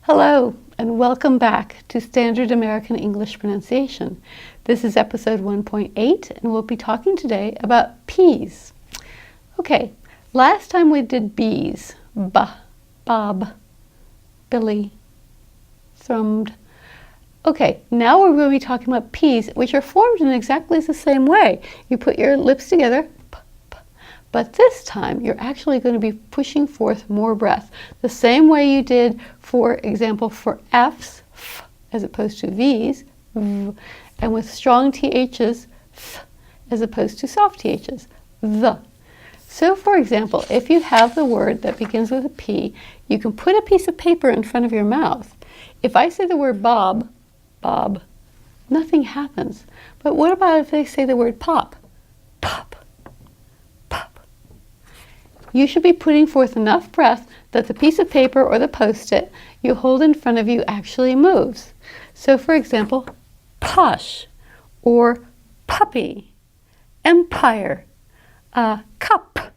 Hello, and welcome back to Standard American English Pronunciation. This is episode 1.8, and we'll be talking today about peas. Okay, last time we did bees. Bob, Billy, thrummed. Okay, now we're going to be talking about peas, which are formed in exactly the same way. You put your lips together, but this time you're actually going to be pushing forth more breath. The same way you did, for example, for F's, f, as opposed to V's, v, and with strong TH's, f, as opposed to soft TH's, the. So for example, if you have the word that begins with a P, you can put a piece of paper in front of your mouth. If I say the word Bob, nothing happens. But what about if they say the word pop? Pop. You should be putting forth enough breath that the piece of paper or the Post-it you hold in front of you actually moves. So for example, posh, or puppy, empire, cup,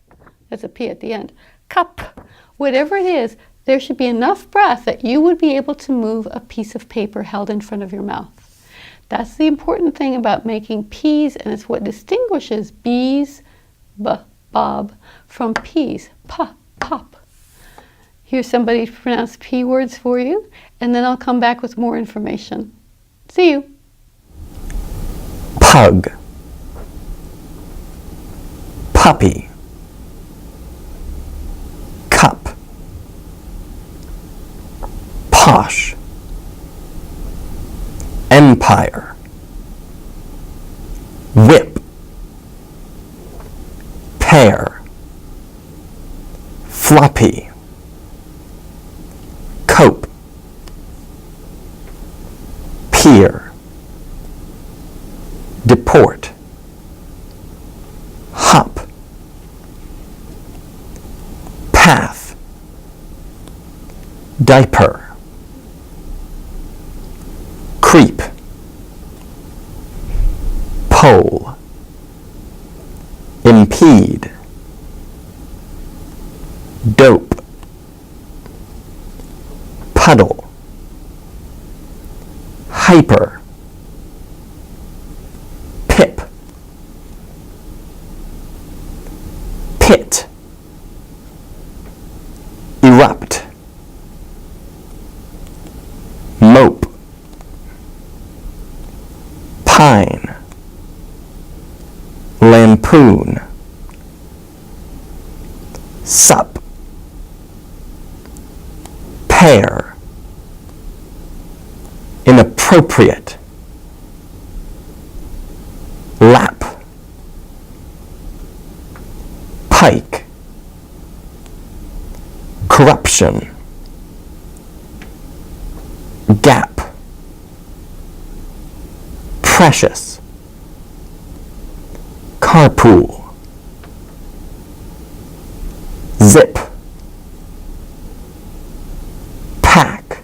there's a P at the end, cup. Whatever it is, there should be enough breath that you would be able to move a piece of paper held in front of your mouth. That's the important thing about making P's, and it's what distinguishes bees, Bob, from peas, pop. Here's somebody to pronounce P words for you, and then I'll come back with more information. See you. Pug, puppy, cup, posh, empire, whip, pear, floppy, cope, peer, deport, hop, path, diaper, creep, pole, impede, dope, puddle, hyper, pip, pit, erupt, mope, pine, lampoon, sup, pear, inappropriate, lap, pike, corruption, gap, precious, carpool, zip, pack,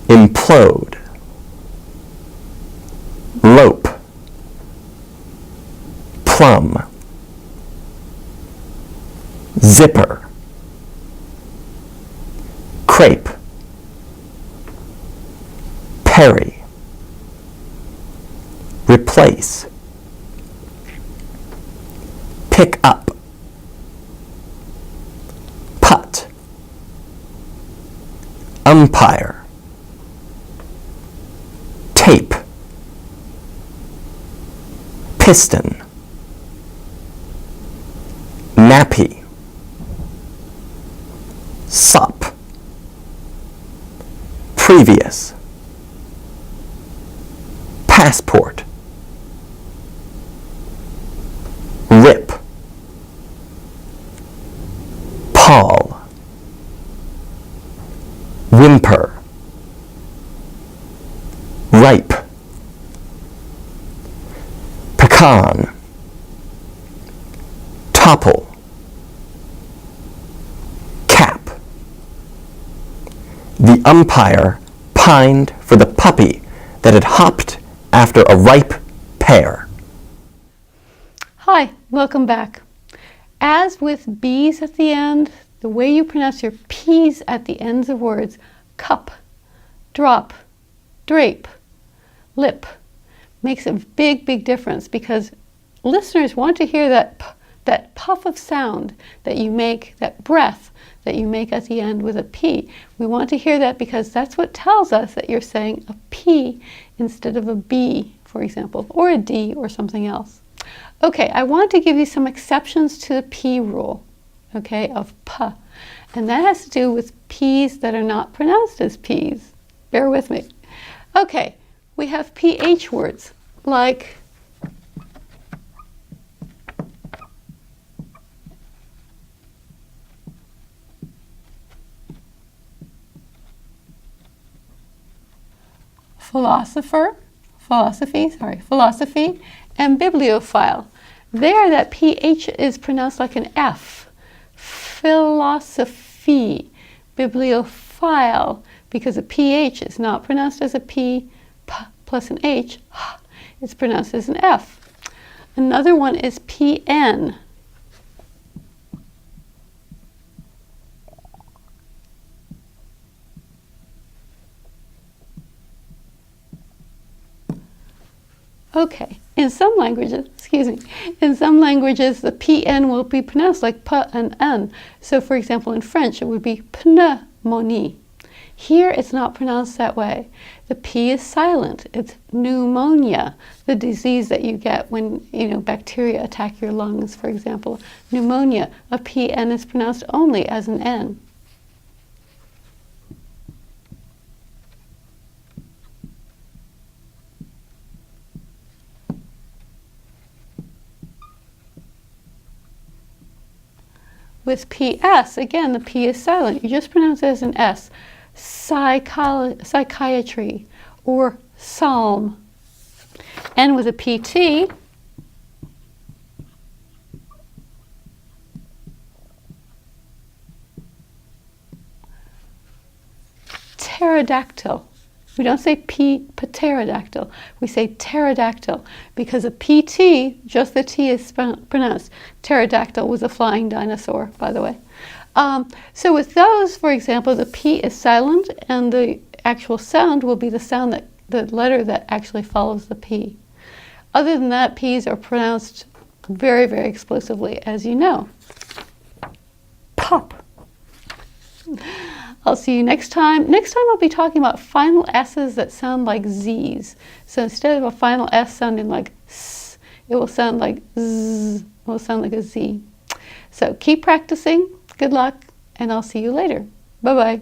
implode, lope, plum, zipper, crepe, perry, replace, pick up, putt, umpire, tape, piston, nappy, sop, previous, passport, rip, pall, whimper, ripe, pecan, topple, cap. The umpire pined for the puppy that had hopped after a ripe pear. Hi, welcome back. As with B's at the end, the way you pronounce your P's at the ends of words, cup, drop, drape, lip, makes a big, big difference, because listeners want to hear that puff of sound that you make, that breath that you make at the end with a P. We want to hear that because that's what tells us that you're saying a P instead of a B, for example, or a D or something else. Okay, I want to give you some exceptions to the P rule, okay, of P. And that has to do with P's that are not pronounced as P's. Bear with me. Okay, we have PH words like philosophy, and bibliophile. There, that PH is pronounced like an F. Philosophy, bibliophile, because a PH is not pronounced as a P, P plus an H, it's pronounced as an F. Another one is PN. Okay, in some languages, the PN will be pronounced like P and N. So for example, in French, it would be pneumonie. Here, it's not pronounced that way. The P is silent. It's pneumonia, the disease that you get when, bacteria attack your lungs, for example. Pneumonia, a PN is pronounced only as an N. With PS, again, the P is silent. You just pronounce it as an S. Psychiatry or psalm. And with a PT, pterodactyl. We don't say pterodactyl. We say pterodactyl because a PT, just the T is pronounced. Pterodactyl was a flying dinosaur, by the way. So with those, for example, the P is silent and the actual sound will be the letter that actually follows the P. Other than that, P's are pronounced very, very explosively, as you know. Pop. I'll see you next time. Next time I'll be talking about final S's that sound like Z's. So instead of a final S sounding like S, it will sound like Z. It will sound like a Z. So keep practicing. Good luck, and I'll see you later. Bye-bye.